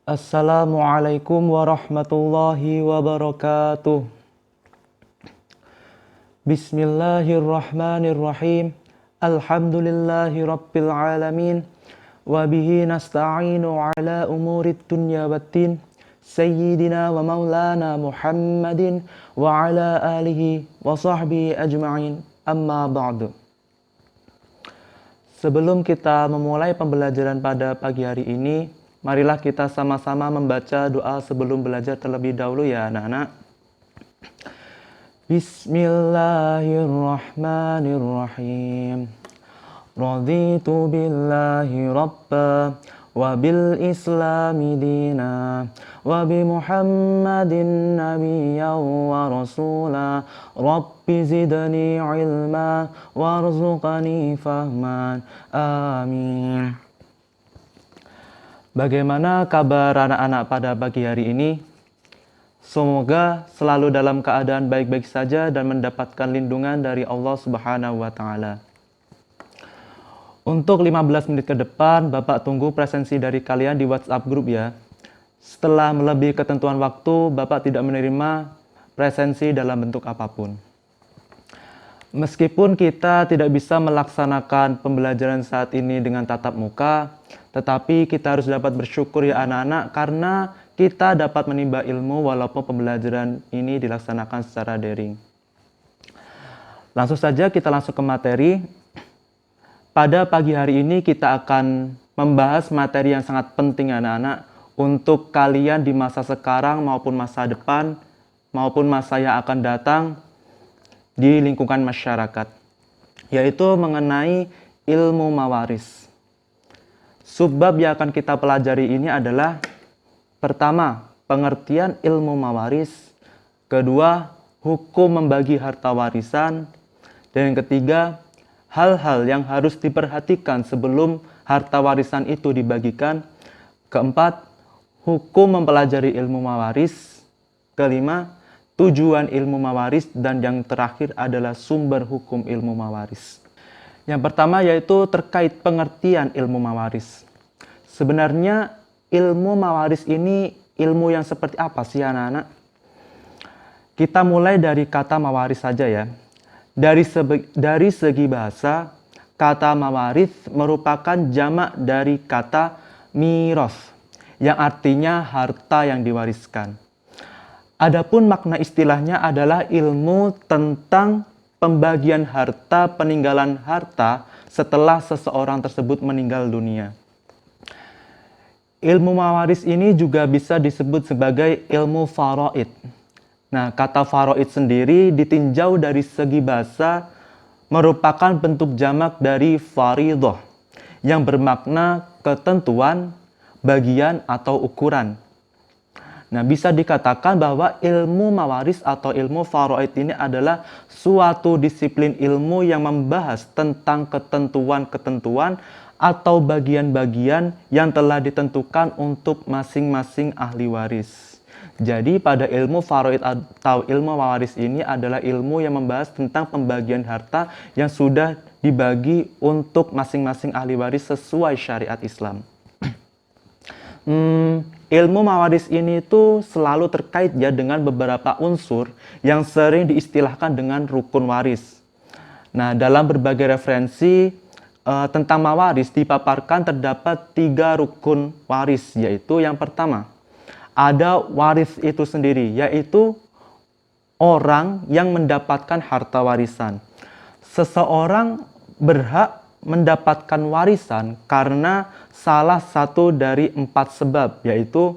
Assalamualaikum warahmatullahi wabarakatuh. Bismillahirrahmanirrahim. Alhamdulillahi rabbil alamin. Wabihi nasta'inu ala umurid dunya waddin. Sayyidina wa maulana Muhammadin wa ala alihi wa sahbihi ajma'in. Amma ba'du. Sebelum kita memulai pembelajaran pada pagi hari ini, marilah kita sama-sama membaca doa sebelum belajar terlebih dahulu ya anak-anak. Bismillahirrahmanirrahim. Raditu billahi rabba wa bil islami dina wa bi muhammadin nabiyyan wa rasula rabbi zidni ilma warzuqni fahman amin. Bagaimana kabar anak-anak pada pagi hari ini? Semoga selalu dalam keadaan baik-baik saja dan mendapatkan lindungan dari Allah Subhanahu wa Ta'ala. Untuk 15 menit ke depan, Bapak tunggu presensi dari kalian di WhatsApp group ya. Setelah melebihi ketentuan waktu, Bapak tidak menerima presensi dalam bentuk apapun. Meskipun kita tidak bisa melaksanakan pembelajaran saat ini dengan tatap muka, tetapi kita harus dapat bersyukur ya anak-anak karena kita dapat menimba ilmu walaupun pembelajaran ini dilaksanakan secara daring. Langsung saja kita langsung ke materi. Pada pagi hari ini kita akan membahas materi yang sangat penting anak-anak untuk kalian di masa sekarang maupun masa depan maupun masa yang akan datang di lingkungan masyarakat, yaitu mengenai ilmu mawaris. Subbab yang akan kita pelajari ini adalah pertama, pengertian ilmu mawaris, kedua, hukum membagi harta warisan, dan yang ketiga, hal-hal yang harus diperhatikan sebelum harta warisan itu dibagikan, keempat, hukum mempelajari ilmu mawaris, kelima, tujuan ilmu mawaris, dan yang terakhir adalah sumber hukum ilmu mawaris. Yang pertama yaitu terkait pengertian ilmu mawaris. Sebenarnya ilmu mawaris ini ilmu yang seperti apa sih anak-anak? Kita mulai dari kata mawaris saja ya. Dari segi bahasa, kata mawaris merupakan jamak dari kata miros, yang artinya harta yang diwariskan. Adapun makna istilahnya adalah ilmu tentang pembagian harta, peninggalan harta setelah seseorang tersebut meninggal dunia. Ilmu mawaris ini juga bisa disebut sebagai ilmu faraid. Nah, kata faraid sendiri ditinjau dari segi bahasa merupakan bentuk jamak dari faridah yang bermakna ketentuan, bagian atau ukuran. Nah, bisa dikatakan bahwa ilmu mawaris atau ilmu faraid ini adalah suatu disiplin ilmu yang membahas tentang ketentuan-ketentuan atau bagian-bagian yang telah ditentukan untuk masing-masing ahli waris. Jadi pada ilmu faraid atau ilmu mawaris ini adalah ilmu yang membahas tentang pembagian harta yang sudah dibagi untuk masing-masing ahli waris sesuai syariat Islam. Ilmu mawaris ini tuh selalu terkait ya dengan beberapa unsur yang sering diistilahkan dengan rukun waris. Nah, dalam berbagai referensi tentang mawaris dipaparkan terdapat 3 rukun waris, yaitu yang pertama, ada waris itu sendiri, yaitu orang yang mendapatkan harta warisan. Seseorang berhak mendapatkan warisan karena salah satu dari 4 sebab, yaitu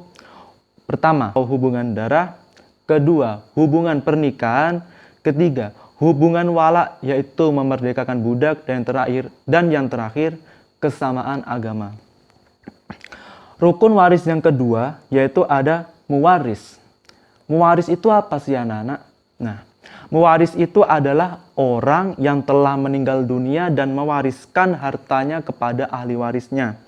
pertama, hubungan darah, kedua, hubungan pernikahan, ketiga, hubungan wala, yaitu memerdekakan budak, dan yang terakhir, kesamaan agama. Rukun waris yang kedua yaitu ada muwaris. Muwaris itu apa sih anak-anak? Nah, muwaris itu adalah orang yang telah meninggal dunia dan mewariskan hartanya kepada ahli warisnya.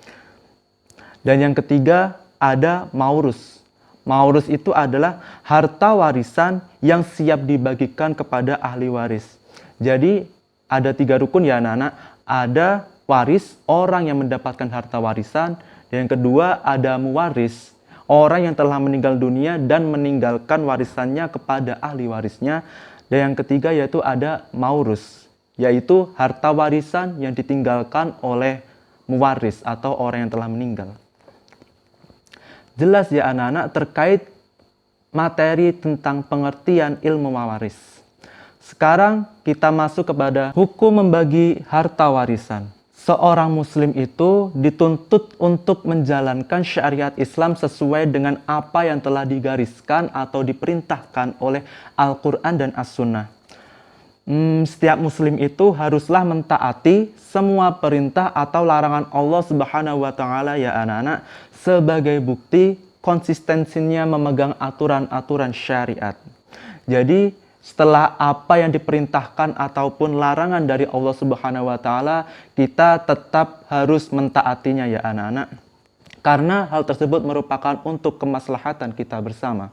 Dan yang ketiga ada maurus. Maurus itu adalah harta warisan yang siap dibagikan kepada ahli waris. Jadi ada 3 rukun ya anak-anak. Ada waris, orang yang mendapatkan harta warisan. Dan yang kedua ada muwaris, orang yang telah meninggal dunia dan meninggalkan warisannya kepada ahli warisnya. Dan yang ketiga yaitu ada maurus, yaitu harta warisan yang ditinggalkan oleh muwaris atau orang yang telah meninggal. Jelas ya anak-anak terkait materi tentang pengertian ilmu mawaris. Sekarang kita masuk kepada hukum membagi harta warisan. Seorang muslim itu dituntut untuk menjalankan syariat Islam sesuai dengan apa yang telah digariskan atau diperintahkan oleh Al-Quran dan As-Sunnah. Setiap muslim itu haruslah mentaati semua perintah atau larangan Allah Subhanahu wa Ta'ala ya anak-anak, sebagai bukti konsistensinya memegang aturan-aturan syariat. Jadi setelah apa yang diperintahkan ataupun larangan dari Allah Subhanahu wa Ta'ala, kita tetap harus mentaatinya ya anak-anak. Karena hal tersebut merupakan untuk kemaslahatan kita bersama.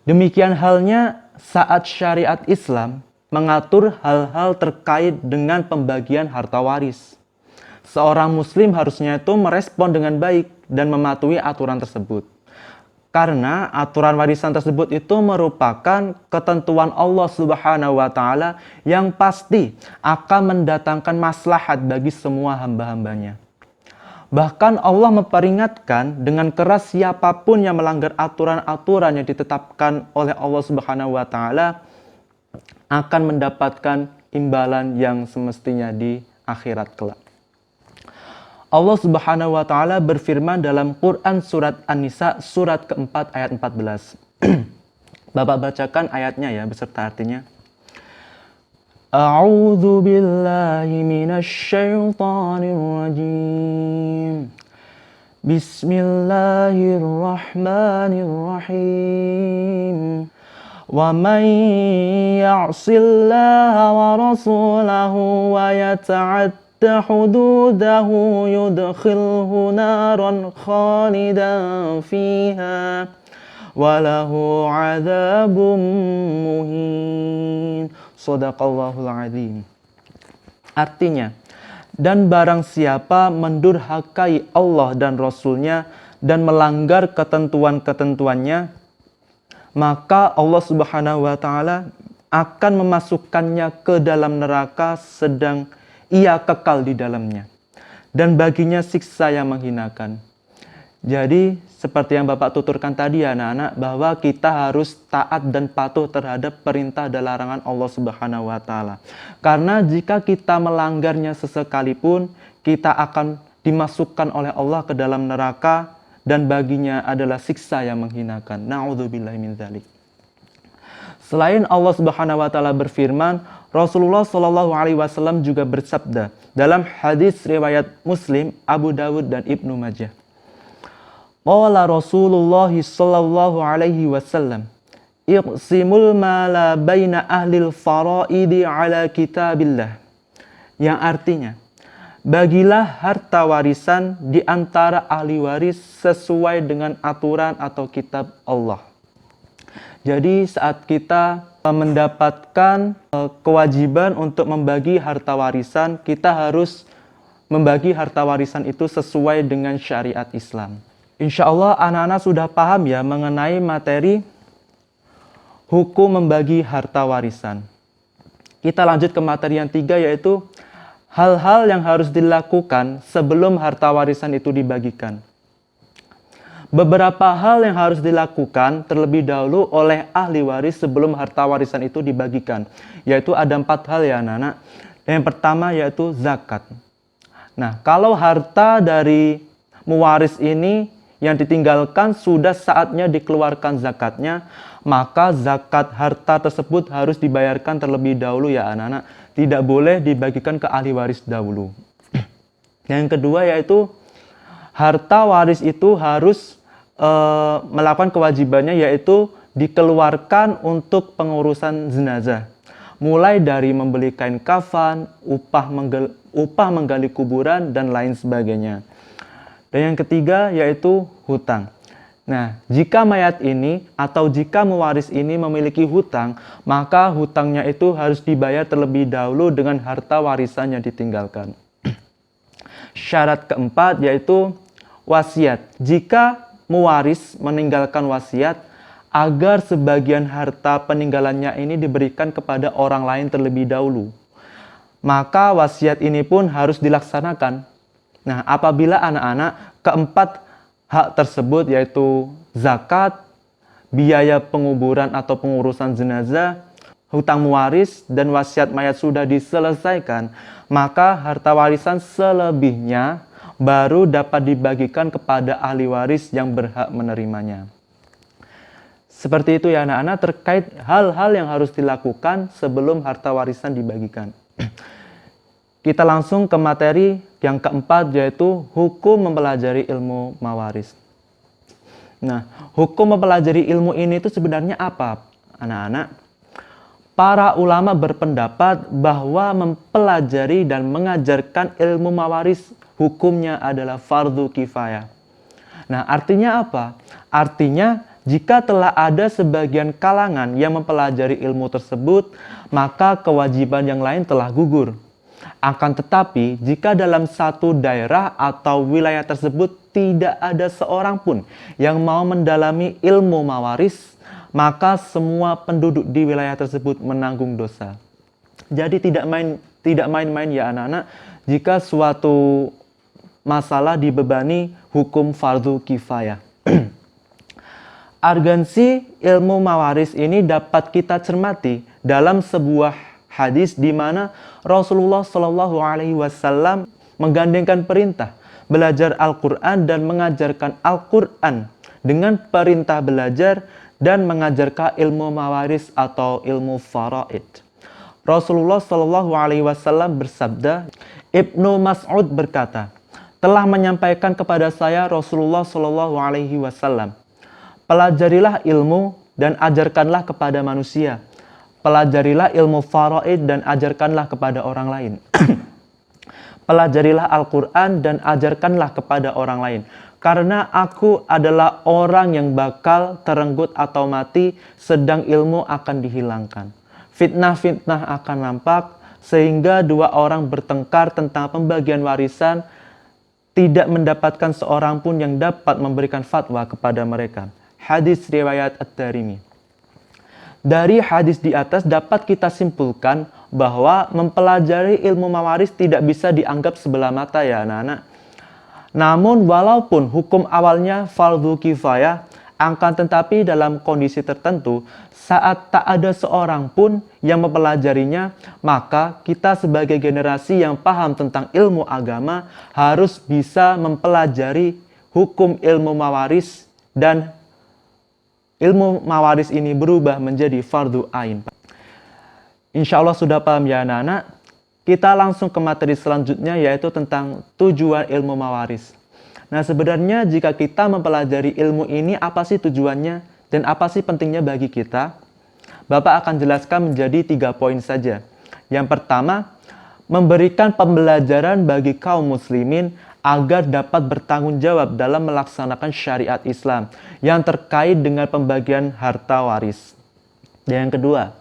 Demikian halnya saat syariat Islam mengatur hal-hal terkait dengan pembagian harta waris. Seorang muslim harusnya itu merespon dengan baik dan mematuhi aturan tersebut. Karena aturan warisan tersebut itu merupakan ketentuan Allah Subhanahu wa Ta'ala yang pasti akan mendatangkan maslahat bagi semua hamba-hambanya. Bahkan Allah memperingatkan dengan keras siapapun yang melanggar aturan-aturan yang ditetapkan oleh Allah Subhanahu wa Ta'ala akan mendapatkan imbalan yang semestinya di akhirat kelak. Allah Subhanahu wa Ta'ala berfirman dalam Quran surat An-Nisa surat keempat ayat 14. Bapak bacakan ayatnya ya beserta artinya. A'udzu billahi minasy syaithanir rajim. Bismillahirrahmanirrahim. Wa man ya'sillaha wa rasulahu wa yata'adda hududahu yudkhilhu naran khalidan fiha wa lahu 'adzabun muhin. Shadaqallahul azim. Artinya, dan barang siapa mendurhakai Allah dan Rasul-Nya dan melanggar ketentuan-ketentuannya, maka Allah Subhanahu wa Ta'ala akan memasukkannya ke dalam neraka sedang ia kekal di dalamnya. Dan baginya siksa yang menghinakan. Jadi seperti yang Bapak tuturkan tadi ya anak-anak, bahwa kita harus taat dan patuh terhadap perintah dan larangan Allah Subhanahu wa Ta'ala. Karena jika kita melanggarnya sesekalipun, kita akan dimasukkan oleh Allah ke dalam neraka dan baginya adalah siksa yang menghinakan. Na'udzubillahi min dzalik. Selain Allah Subhanahu wa Ta'ala berfirman, Rasulullah Shallallahu alaihi wasallam juga bersabda dalam hadis riwayat Muslim, Abu Dawud dan Ibnu Majah. Qala Rasulullah sallallahu alaihi wasallam, iqsimul mala baina ahlil faraidi ala kitabillah. Yang artinya, bagilah harta warisan di antara ahli waris sesuai dengan aturan atau kitab Allah. Jadi saat kita mendapatkan kewajiban untuk membagi harta warisan, kita harus membagi harta warisan itu sesuai dengan syariat Islam. Insya Allah anak-anak sudah paham ya mengenai materi hukum membagi harta warisan. Kita lanjut ke materi yang 3, yaitu hal-hal yang harus dilakukan sebelum harta warisan itu dibagikan. Beberapa hal yang harus dilakukan terlebih dahulu oleh ahli waris sebelum harta warisan itu dibagikan. Yaitu ada 4 hal ya anak-anak. Yang pertama yaitu zakat. Nah, kalau harta dari muwaris ini yang ditinggalkan sudah saatnya dikeluarkan zakatnya, maka zakat harta tersebut harus dibayarkan terlebih dahulu ya anak-anak. Tidak boleh dibagikan ke ahli waris dahulu. Yang kedua yaitu harta waris itu harus melakukan kewajibannya, yaitu dikeluarkan untuk pengurusan jenazah. Mulai dari membeli kain kafan, upah menggali kuburan, dan lain sebagainya. Dan yang ketiga yaitu hutang. Nah, jika mayat ini atau jika mewaris ini memiliki hutang, maka hutangnya itu harus dibayar terlebih dahulu dengan harta warisan yang ditinggalkan. Syarat keempat yaitu wasiat. Jika mewaris meninggalkan wasiat agar sebagian harta peninggalannya ini diberikan kepada orang lain terlebih dahulu. Maka wasiat ini pun harus dilaksanakan. Nah, apabila anak-anak keempat hak tersebut yaitu zakat, biaya penguburan atau pengurusan jenazah, hutang mewaris, dan wasiat mayat sudah diselesaikan, maka harta warisan selebihnya baru dapat dibagikan kepada ahli waris yang berhak menerimanya. Seperti itu ya anak-anak terkait hal-hal yang harus dilakukan sebelum harta warisan dibagikan. Kita langsung ke materi yang keempat yaitu hukum mempelajari ilmu mawaris. Nah, hukum mempelajari ilmu ini itu sebenarnya apa anak-anak? Para ulama berpendapat bahwa mempelajari dan mengajarkan ilmu mawaris hukumnya adalah fardu kifayah. Nah, artinya apa? Artinya jika telah ada sebagian kalangan yang mempelajari ilmu tersebut, maka kewajiban yang lain telah gugur. Akan tetapi, jika dalam satu daerah atau wilayah tersebut tidak ada seorang pun yang mau mendalami ilmu mawaris, maka semua penduduk di wilayah tersebut menanggung dosa. Jadi tidak main-main ya anak-anak jika suatu masalah dibebani hukum fardu kifayah. Argansi ilmu mawaris ini dapat kita cermati dalam sebuah hadis di mana Rasulullah Shallallahu Alaihi Wasallam menggandengkan perintah belajar Al-Quran dan mengajarkan Al-Quran dengan perintah belajar dan mengajarkan ilmu mawaris atau ilmu faraid. Rasulullah Shallallahu Alaihi Wasallam bersabda, Ibnu Mas'ud berkata, telah menyampaikan kepada saya Rasulullah Shallallahu Alaihi Wasallam, pelajarilah ilmu dan ajarkanlah kepada manusia. Pelajarilah ilmu faraid dan ajarkanlah kepada orang lain. Pelajarilah Al-Quran dan ajarkanlah kepada orang lain. Karena aku adalah orang yang bakal terenggut atau mati sedang ilmu akan dihilangkan. Fitnah-fitnah akan nampak sehingga dua orang bertengkar tentang pembagian warisan, tidak mendapatkan seorang pun yang dapat memberikan fatwa kepada mereka. Hadis riwayat At-Tirmidzi. Dari hadis di atas dapat kita simpulkan bahwa mempelajari ilmu mawaris tidak bisa dianggap sebelah mata ya anak-anak. Namun walaupun hukum awalnya fardu kifayah, akan tetapi dalam kondisi tertentu saat tak ada seorang pun yang mempelajarinya, maka kita sebagai generasi yang paham tentang ilmu agama harus bisa mempelajari hukum ilmu mawaris dan ilmu mawaris ini berubah menjadi fardu ain. Insya Allah sudah paham ya anak-anak. Kita langsung ke materi selanjutnya yaitu tentang tujuan ilmu mawaris. Nah sebenarnya jika kita mempelajari ilmu ini apa sih tujuannya dan apa sih pentingnya bagi kita? Bapak akan jelaskan menjadi 3 poin saja. Yang pertama, memberikan pembelajaran bagi kaum muslimin agar dapat bertanggung jawab dalam melaksanakan syariat Islam yang terkait dengan pembagian harta waris. Dan yang kedua,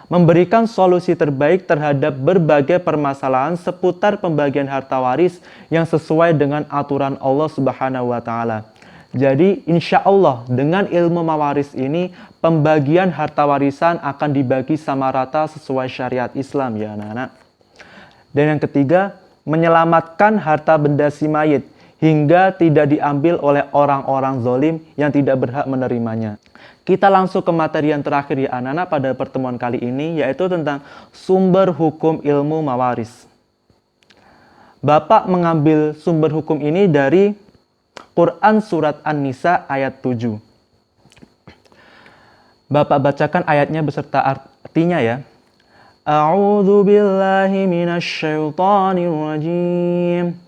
memberikan solusi terbaik terhadap berbagai permasalahan seputar pembagian harta waris yang sesuai dengan aturan Allah Subhanahu wa Ta'ala. Jadi, insya Allah dengan ilmu mawaris ini, pembagian harta warisan akan dibagi sama rata sesuai syariat Islam ya anak-anak. Dan yang ketiga, menyelamatkan harta benda si mayit hingga tidak diambil oleh orang-orang zalim yang tidak berhak menerimanya. Kita langsung ke materi yang terakhir ya anak-anak pada pertemuan kali ini, yaitu tentang sumber hukum ilmu mawaris. Bapak mengambil sumber hukum ini dari Quran Surat An-Nisa ayat 7. Bapak bacakan ayatnya beserta artinya ya. A'udzu billahi minasyaitonir rajim.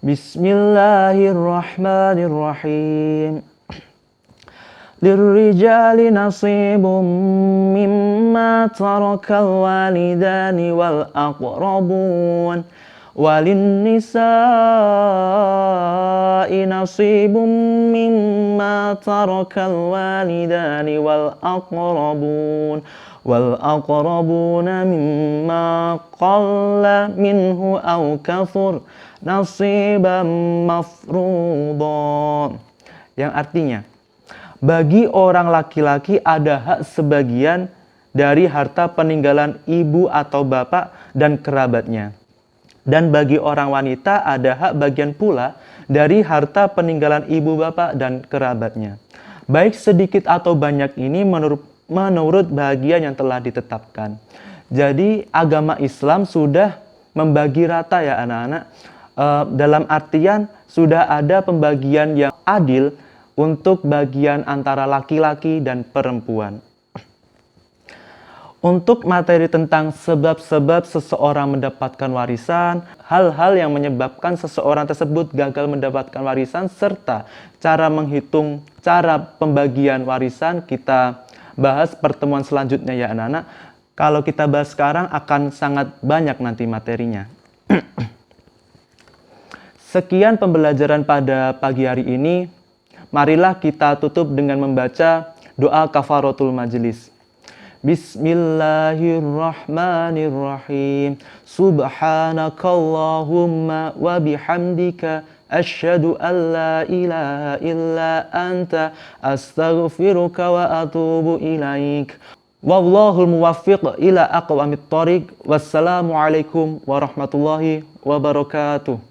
Bismillahirrahmanirrahim. Lirrijali nasibum mimma tarakal walidani wal aqrabun walin nisa'i nasibum mimma tarakal walidani wal aqrabuna mimma qalla minhu aw kathur nasiban mafruḍa. Yang artinya, bagi orang laki-laki ada hak sebagian dari harta peninggalan ibu atau bapak dan kerabatnya. Dan bagi orang wanita ada hak bagian pula dari harta peninggalan ibu bapak dan kerabatnya. Baik sedikit atau banyak ini menurut bagian yang telah ditetapkan. Jadi agama Islam sudah membagi rata ya anak-anak. Dalam artian sudah ada pembagian yang adil untuk bagian antara laki-laki dan perempuan. Untuk materi tentang sebab-sebab seseorang mendapatkan warisan, hal-hal yang menyebabkan seseorang tersebut gagal mendapatkan warisan, serta cara menghitung cara pembagian warisan, kita bahas pertemuan selanjutnya ya anak-anak. Kalau kita bahas sekarang akan sangat banyak nanti materinya. Sekian pembelajaran pada pagi hari ini. Marilah kita tutup dengan membaca doa kafaratul majelis. Bismillahirrahmanirrahim. Subhanakallahumma wa bihamdika asyhadu an la ilaha illa anta astaghfiruka wa atubu ilaik. Wallahul muwaffiq ila aqwamit thoriq. Wassalamualaikum warahmatullahi wabarakatuh.